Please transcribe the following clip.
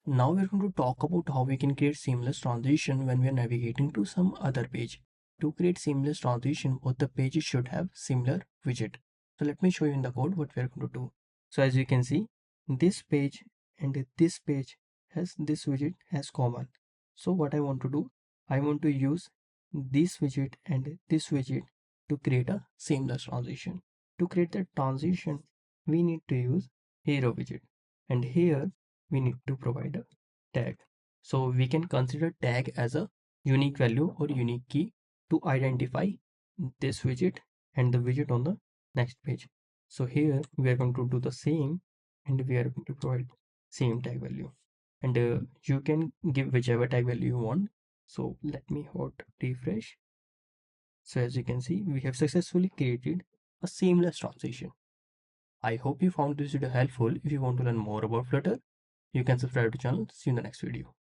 Now we're going to talk about how we can create seamless transition when we are navigating to some other page. To create seamless transition, both the pages should have similar widget. So let me show you in the code what we're going to do. So as you can see, this page and this page has this widget as common. So what I want to do, I want to use this widget and this widget to create a seamless transition. To create the transition, we need to use hero widget, and here we need to provide a tag. So we can consider tag as a unique value or unique key to identify this widget and the widget on the next page. So here we are going to do the same, and we are going to provide same tag value, and you can give whichever tag value you want. So let me hot refresh. So as you can see, we have successfully created a seamless transition. I hope you found this video helpful. If you want to learn more about Flutter, you can subscribe to the channel. See you in the next video.